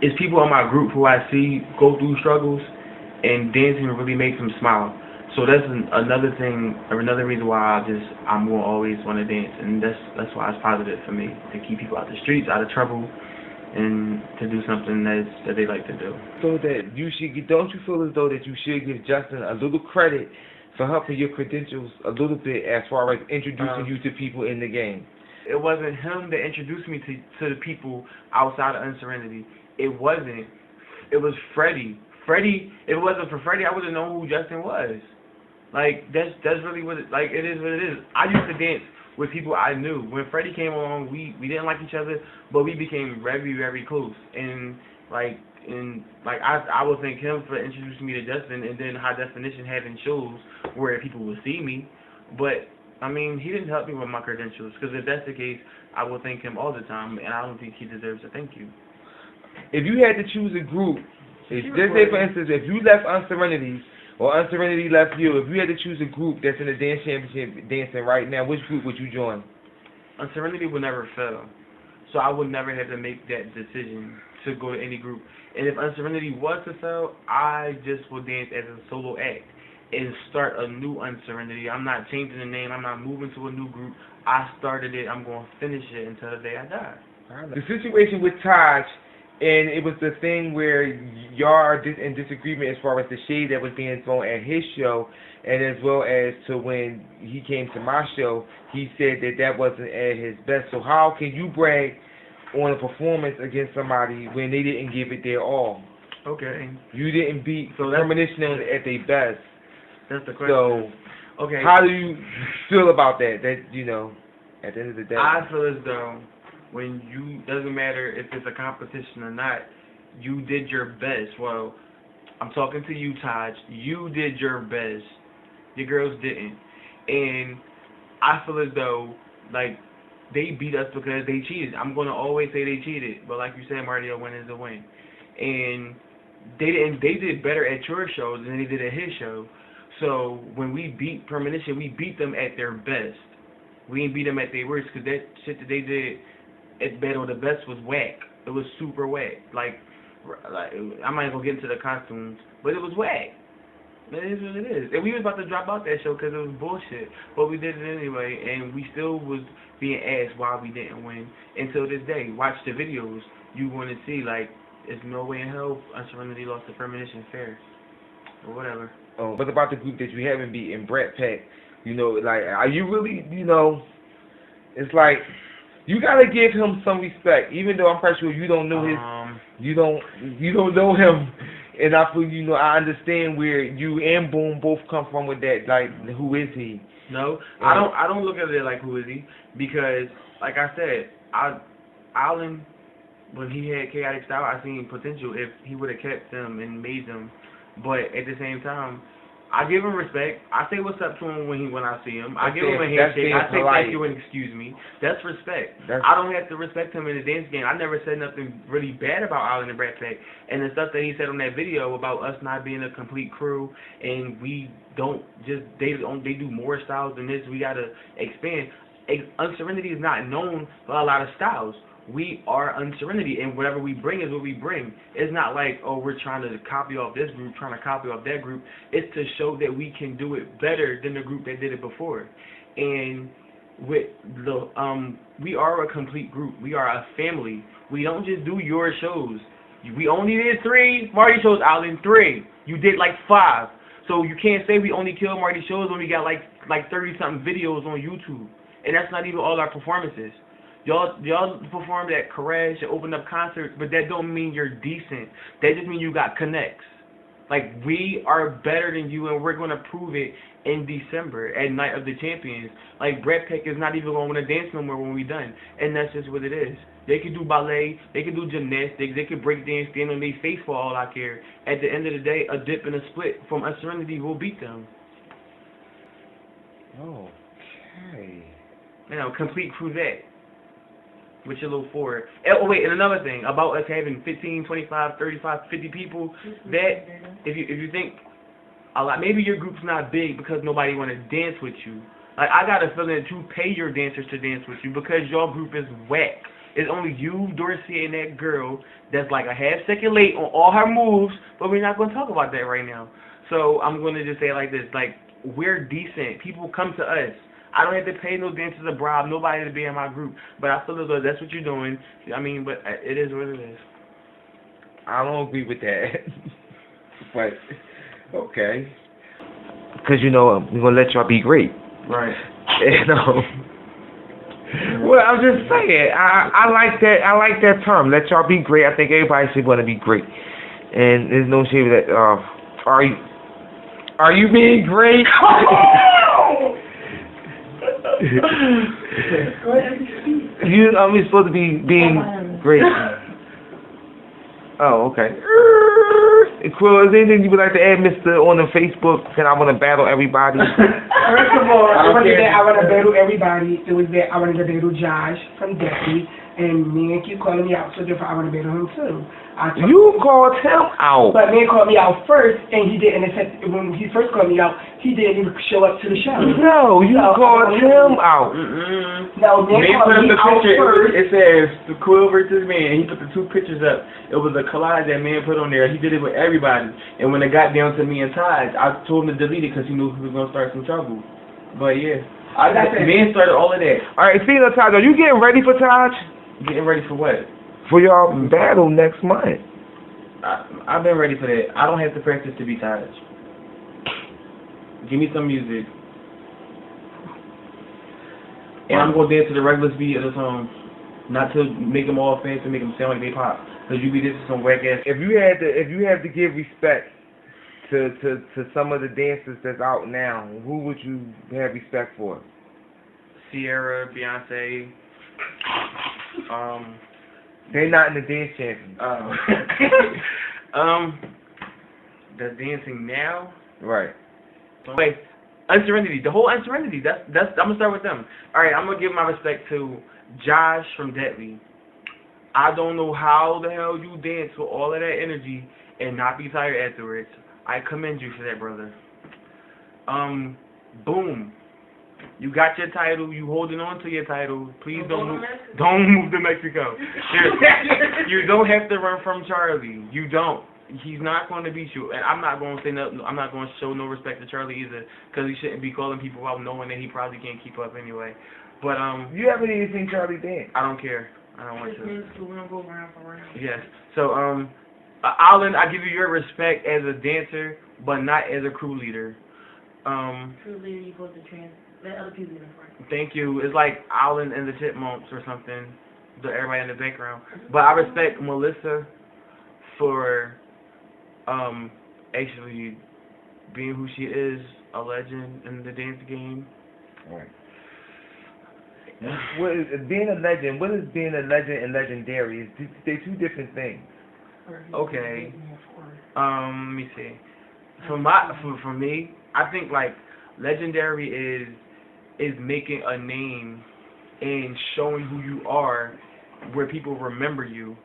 It's people in my group who I see go through struggles, and dancing really makes them smile. So that's another thing, or another reason why I'm gonna always want to dance, and that's why it's positive for me to keep people out the streets, out of trouble, and to do something that they like to do. So that you should don't you feel as though that you should give Justin a little credit for helping your credentials a little bit as far as introducing you to people in the game? It wasn't him that introduced me to the people outside of Unserenity. It wasn't. It was Freddie. Freddie. If it wasn't for Freddie, I wouldn't know who Justin was. Like that's really what it is what it is. I used to dance with people I knew. When Freddie came along, we didn't like each other, but we became very, very close. And I would thank him for introducing me to Justin, and then High Definition having shows where people would see me. But I mean, he didn't help me with my credentials, because if that's the case, I will thank him all the time, and I don't think he deserves a thank you. If you had to choose a group, just say for instance, if you left Unserenity, or Unserenity left you, if you had to choose a group that's in the dance championship dancing right now, which group would you join? Unserenity would never fail, so I would never have to make that decision to go to any group. And if Unserenity was to fail, I just would dance as a solo act and start a new Unserenity. I'm not changing the name. I'm not moving to a new group. I started it. I'm going to finish it until the day I die. The situation with Taj, and it was the thing where y'all are in disagreement as far as the shade that was being thrown at his show, and as well as to when he came to my show, he said that wasn't at his best. So how can you brag on a performance against somebody when they didn't give it their all? Okay. You didn't beat Premonition at their best. That's the question. So, okay. How do you feel about that? That, at the end of the day. I feel as though doesn't matter if it's a competition or not, you did your best. Well, I'm talking to you, Taj. You did your best. Your girls didn't. And I feel as though, they beat us because they cheated. I'm going to always say they cheated. But like you said, Marty, a win is a win. And they did better at your show than they did at his show. So when we beat Premonition, we beat them at their best. We didn't beat them at their worst, because that shit that they did at Battle of the Best was whack. It was super whack. I'm not even going to get into the costumes, but it was whack. It is what it is. And we was about to drop out that show because it was bullshit. But we did it anyway, and we still was being asked why we didn't win. Until this day, watch the videos. You want to see, there's no way in hell Unserenity lost to Premonition fair. Or whatever. Oh, what about the group that you haven't beaten, Brat Pack? Are you really, it's like, you gotta give him some respect, even though I'm pretty sure you don't know you don't know him, and I feel I understand where you and Boom both come from with that. Who is he? No, I don't look at it like who is he, because like I said, Alan, when he had Chaotic Style, I seen potential if he would have kept them and made them, but at the same time, I give him respect. I say what's up to him when I see him. I give him a handshake. I say thank you and excuse me. That's respect. I don't have to respect him in the dance game. I never said nothing really bad about Alan and Brat Pack. And the stuff that he said on that video about us not being a complete crew, and we don't just they do more styles than this. We gotta expand. Unserenity is not known for a lot of styles. We are Unserenity, and whatever we bring is what we bring. It's not like, oh, we're trying to copy off this group, trying to copy off that group. It's to show that we can do it better than the group that did it before. And with we are a complete group. We are a family. We don't just do your shows. We only did 3 Marty shows, Alan, 3. You did 5. So you can't say we only killed Marty shows when we got like 30-something videos on YouTube. And that's not even all our performances. Y'all performed at Crash and opened up concerts, but that don't mean you're decent. That just means you got connects. We are better than you, and we're going to prove it in December at Night of the Champions. Brat Pack is not even going to dance no more when we done, and that's just what it is. They can do ballet, they can do gymnastics, they can break dance, stand on their face for all I care. At the end of the day, a dip and a split from Unserenity will beat them. Okay. Complete crusade. With your little forward. Oh, wait, and another thing about us having 15, 25, 35, 50 people, that if you think a lot, maybe your group's not big because nobody want to dance with you. I got a feeling that you pay your dancers to dance with you because your group is whack. It's only you, Dorsey, and that girl that's like a half second late on all her moves, but we're not going to talk about that right now. So I'm going to just say it like this, like, we're decent. People come to us. I don't have to pay no dancers a bribe, nobody to be in my group, but I feel as though that's what you're doing. I mean, but it is what it is. I don't agree with that. But, okay. Because, we're going to let y'all be great. Right. Well, I'm just saying, I like that. I like that term. Let y'all be great. I think everybody should want to be great, and there's no shame that. Are you being great? I'm supposed to be being great. Oh, okay. Quill, is there anything you would like to add, Mr. on the Facebook? Can I want to battle everybody? First of all, I want to battle everybody. It was that I wanted to battle Josh from Deputy, and man keep calling me out, so therefore I want to battle him too. You called him out. But man called me out first, and he didn't accept. When he first called me out, he didn't even show up to the show. No, you called him out. No, man called me out first. It says the Quill versus Man. He put the two pictures up. It was a collage that Man put on there. He did it with everybody. And when it got down to me and Taj, I told him to delete it because he knew he was going to start some trouble. But yeah, Man started all of that. All right, speaking of Taj, are you getting ready for Taj? Getting ready for what? For y'all battle next month. I've been ready for that. I don't have to practice to be Taj. Give me some music. And I'm going to dance to the regular beat of the song. Not to make them all fancy, make them sound like they pop. Because you be this some whack ass. If you had to give respect to some of the dancers that's out now, who would you have respect for? Sierra, Beyonce. They're not in the dance champions. The dancing now. Right. Wait, Unserenity. The whole Unserenity. That's. I'm gonna start with them. All right. I'm gonna give my respect to Josh from Deadly. I don't know how the hell you dance with all of that energy and not be tired afterwards. I commend you for that, brother. Boom. You got your title. You holding on to your title. Please don't move to Mexico. You don't have to run from Charlie. You don't. He's not going to beat you. And I'm not going to say no. I'm not going to show no respect to Charlie either, because he shouldn't be calling people out knowing that he probably can't keep up anyway. But you haven't even seen Charlie dance. I don't care. I don't want to. Yes. So Alan, I give you your respect as a dancer, but not as a crew leader. Crew leader, you supposed to let other people in front. Thank you. It's like Alan and the Chipmunks or something. Everybody in the background. But I respect Melissa for actually being who she is, a legend in the dance game. Right. What is being a legend? What is being a legend and legendary? They're two different things. Okay. Let me see. For me, I think like legendary is making a name and showing who you are, where people remember you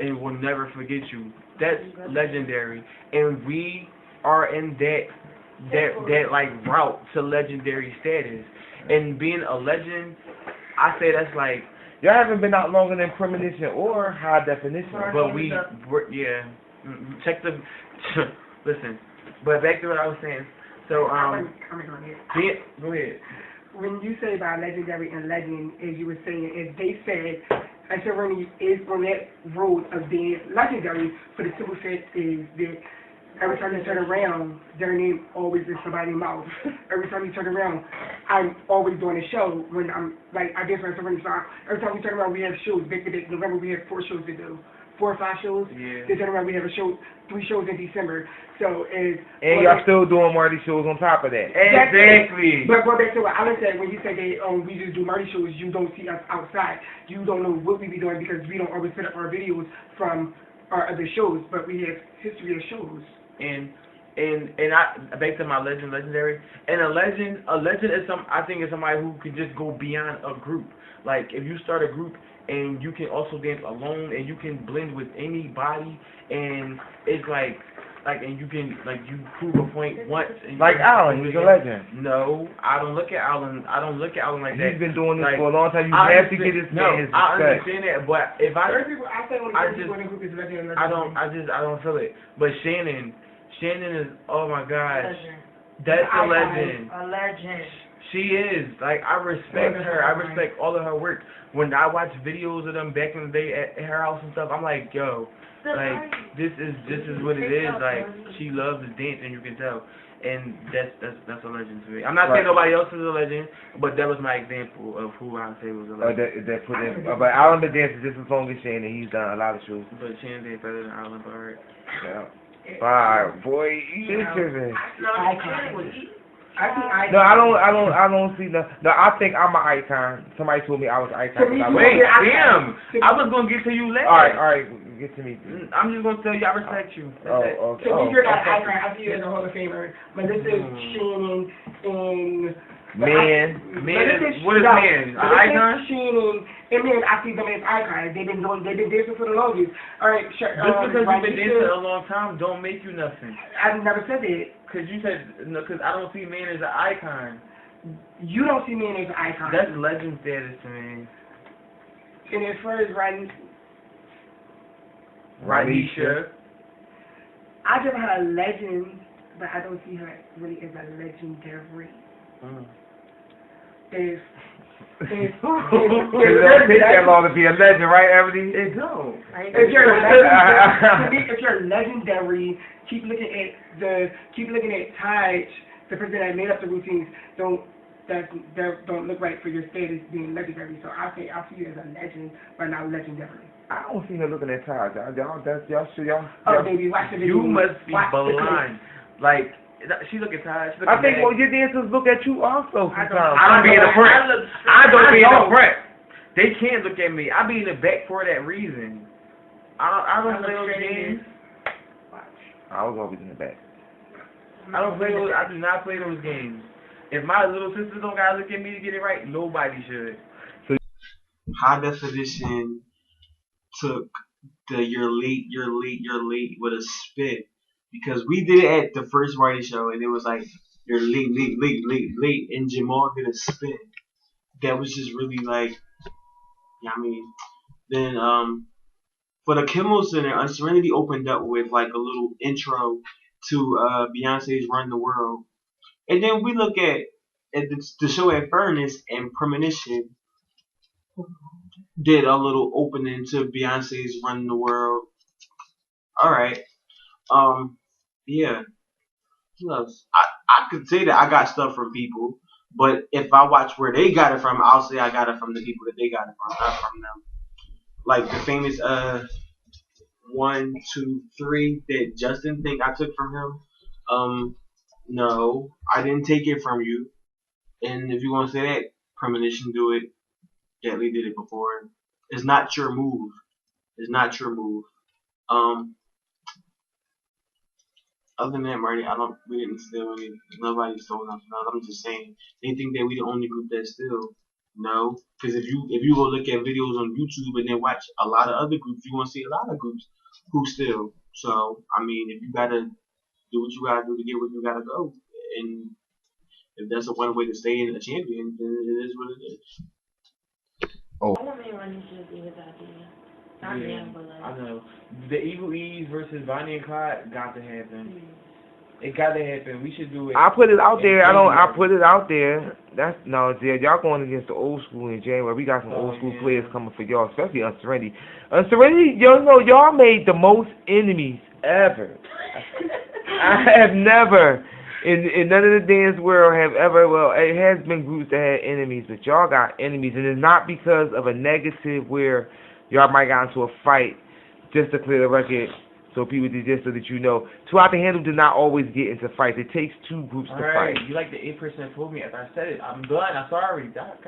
and will never forget you. That's legendary, and we are in that like route to legendary status. And being a legend, I say that's like y'all haven't been out longer than Premonition or High Definition, but yeah. Check the listen. But back to what I was saying. So Go ahead. When you say about legendary and legend, as you were saying, as they said, Unserenity is on that road of being legendary. For the simple fact is that every time you turn around, their name always in somebody's mouth. Every time you turn around, I'm always doing a show. When I'm like, I guess when Unserenity song, every time we turn around, we have shows. Back to back. November, we have 4 shows to do. 4 or 5 shows. Yeah. Then turn around, we have a show, 3 shows in December. So and y'all still doing Marty shows on top of that. Exactly. But going back to what Alan said, when you said that we just do Marty shows, you don't see us outside. You don't know what we be doing because we don't always put up our videos from our other shows, but we have history of shows. And I back to my legendary. And a legend is I think is somebody who can just go beyond a group. Like if you start a group and you can also dance alone and you can blend with anybody, and it's like like, and you can, like, you prove a point once. And Like Allen, he's a legend. No, I don't look at Allen. I don't look at Allen like that. He's been doing this like, for a long time. You have to get his man his respect. I understand that, but if I don't feel it. But Shannon is, oh my gosh, that's a legend. A legend. She is. Like, I respect her. I respect all of her work. When I watch videos of them back in the day at her house and stuff, I'm like, yo, like, this is what it is. Like, she loves to dance, and you can tell. And that's a legend to me. I'm not saying nobody else is a legend, but that was my example of who I say was a legend. But Allen been dancing just as long as Shannon. He's done a lot of shows. But Shannon did better than Allen, but alright. Yeah. Alright, boy, you tripping. I don't see no. No, I think I'm an icon. Somebody told me I was an icon. Wait, damn! I was gonna get to you later. All right, get to me. I'm just gonna tell you I respect you. Okay. So you're not an icon. I see you as a Hall of Famer, but this is Shannon and. Man. What is man? An icon? Shannon and man, I see them as icons. They've been dancing for the longest. All right, sure. Just because you've been dancing a long time, don't make you nothing. I've never said that. Cause you said no. Cause I don't see man as an icon. You don't see man as an icon. That's legend status to me. And as far as Ranisha. I just had a legend, but I don't see her really as a legendary. It don't take that long to be a legend, right, Ebony? It don't. If you're legendary, keep looking at Taj, the person that made up the routines. Don't look right for your status being legendary. So I see you as a legend, but not legendary. I don't see her looking at Taj. Y'all. Oh, baby, watch the video. You must be blind. Like. She look at Ty. I think your dancers look at you also sometimes. I don't be in the front. I don't be in the front. They can't look at me. I be in the back for that reason. I don't play those games. I was always in the back. I do not play those games. If my little sisters don't gotta look at me to get it right, nobody should. So, High Definition took the you're late with a spit. Because we did it at the first variety show, and it was like, you're late, and Jamal did a spin. That was just really like, yeah, I mean, then for the Kimmel Center, Unserenity opened up with like a little intro to Beyonce's Run the World. And then we look at the show at Furnace, and Premonition did a little opening to Beyonce's Run the World. Alright. Yeah. Who else? I could say that I got stuff from people, but if I watch where they got it from, I'll say I got it from the people that they got it from, not from them. Like the famous 1, 2, 3 that Justin think I took from him. No, I didn't take it from you. And if you want to say that, Premonition do it. Deadly did it before. It's not your move. Other than that, Marty, we didn't steal any. Nobody stole nothing. I'm just saying, they think that we the only group that steal. No, because if you go look at videos on YouTube and then watch a lot of other groups, you want to see a lot of groups who steal. So, I mean, if you gotta do what you gotta do to get where you gotta go, and if that's a one way to stay in a champion, then it is what it is. Oh. I want me to run into the Divas idea. I know. The Evil E's versus Bonnie and Clyde got to happen. It got to happen. We should do it. I put it out there. I put it out there. Y'all going against the old school in January. We got some old school players coming for y'all, especially Unserenity. Unserenity, y'all made the most enemies ever. I have never, in none of the dance world, have ever, well, it has been groups that had enemies, but y'all got enemies, and it's not because of a negative where y'all might got into a fight just to clear the record, so people just so that you know. Two Out the Handle do not always get into fights. It takes two groups to fight. You like the 8% that told me after I said it. I'm done. I'm sorry. God.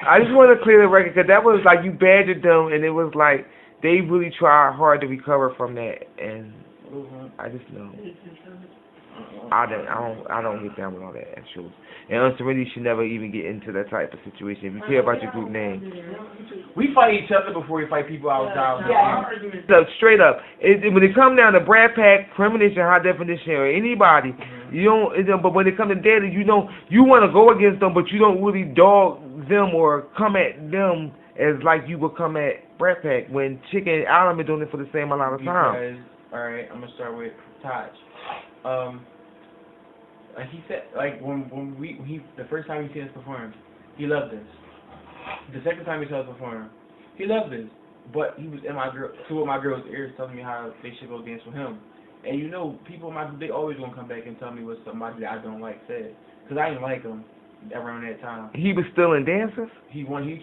I just want to clear the record because that was like you badgered them, and it was like they really tried hard to recover from that, and I just know. I don't get down with all that actually. And Unserenity should never even get into that type of situation. If you care about your group name, We fight each other before we fight people outside. so straight up, when it comes down to Brad Pack, Premonition, High Definition, or anybody, you don't. But when it comes to data, you want to go against them, but you don't really dog them or come at them as like you would come at Brad Pack when Chick and Allen been doing it for the same amount of time. Because, alright, I'm gonna start with Taj. Like he said, like when the first time he seen us perform, he loved us. The second time he saw us perform, he loved us. But he was in two of my girls' ears telling me how they should go dance with him. And you know, people in my group, they always gonna come back and tell me what somebody that I don't like said, cause I didn't like him around that time. He was still in dancers? He wanted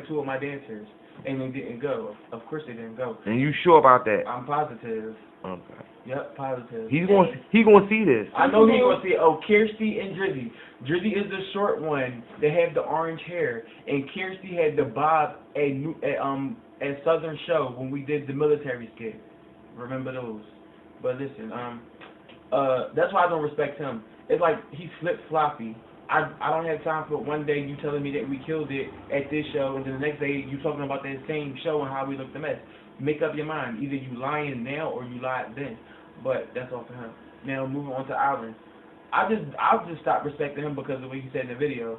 two of my dancers, and they didn't go. Of course they didn't go. And you sure about that? I'm positive. Okay. Yep, positive. He gonna see this. I know he's gonna see. Oh, Kirsty and Drizzy. Drizzy is the short one that had the orange hair, and Kirsty had the bob at Southern Show when we did the military skit. Remember those? But listen, that's why I don't respect him. It's like he's flip floppy. I don't have time for one day you telling me that we killed it at this show, and then the next day you talking about that same show and how we looked a mess. Make up your mind. Either you lying now or you lied then. But that's all for him. Now moving on to Alvin. I'll just stop respecting him because of the way he said in the video.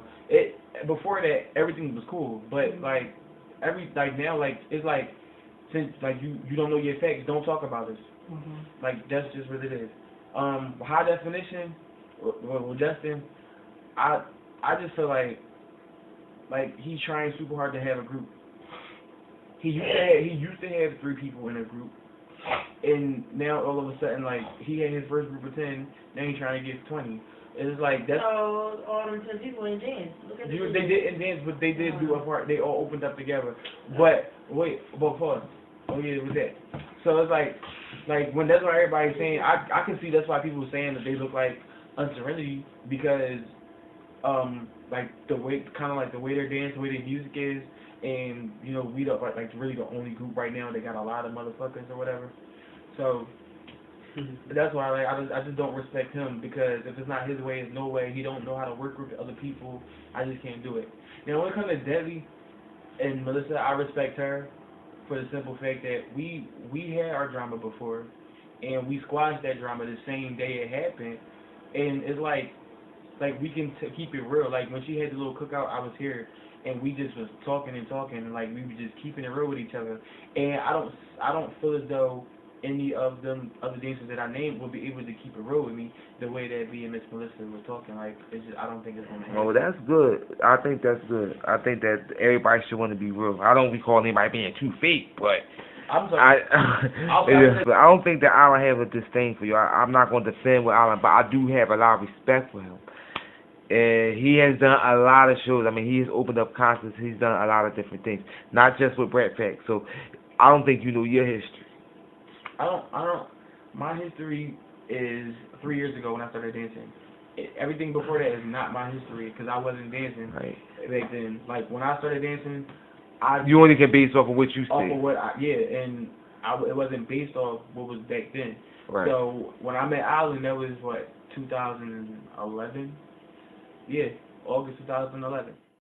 Before that everything was cool, but like now it's like since like you don't know your facts, don't talk about this. Like that's just what it is. High Definition with Justin. I just feel like he's trying super hard to have a group. He used to have 3 people in a group, and now all of a sudden like he had his first group of 10. Now he's trying to get 20. It's like that's. So all them 10 people in dance. Look at They didn't dance, but they did do a part. They all opened up together. But pause. Oh yeah, it was that. So it's like when that's what everybody's saying. I can see that's why people are saying that they look like Unserenity because like the way they're dancing, the way their music is, and you know we don't like really the only group right now that got a lot of motherfuckers or whatever. So that's why I just don't respect him because if it's not his way, it's no way. He don't know how to work with other people. I just can't do it. Now when it comes to Debbie and Melissa, I respect her for the simple fact that we had our drama before, and we squashed that drama the same day it happened, and it's like we can keep it real. Like when she had the little cookout, I was here, and we just was talking, and like we were just keeping it real with each other. And I don't feel as though any of them other dancers that I named will be able to keep it real with me the way that me and Miss Melissa were talking. Like it's just, I don't think it's gonna happen. Oh, that's good. I think that's good. I think that everybody should want to be real. I don't recall anybody being too fake, but I'm sorry. I don't think that Alan have a disdain for you. I'm not going to defend with Alan, but I do have a lot of respect for him. And he has done a lot of shows. I mean, he has opened up concerts. He's done a lot of different things, not just with Brett Pack. So I don't think you know your history. I don't. My history is 3 years ago when I started dancing. Everything before that is not my history because I wasn't dancing back then. Like when I started dancing, you only can base off of what you see. Off of what it wasn't based off what was back then. Right. So when I met Alan, that was what 2011. Yeah, August 2011.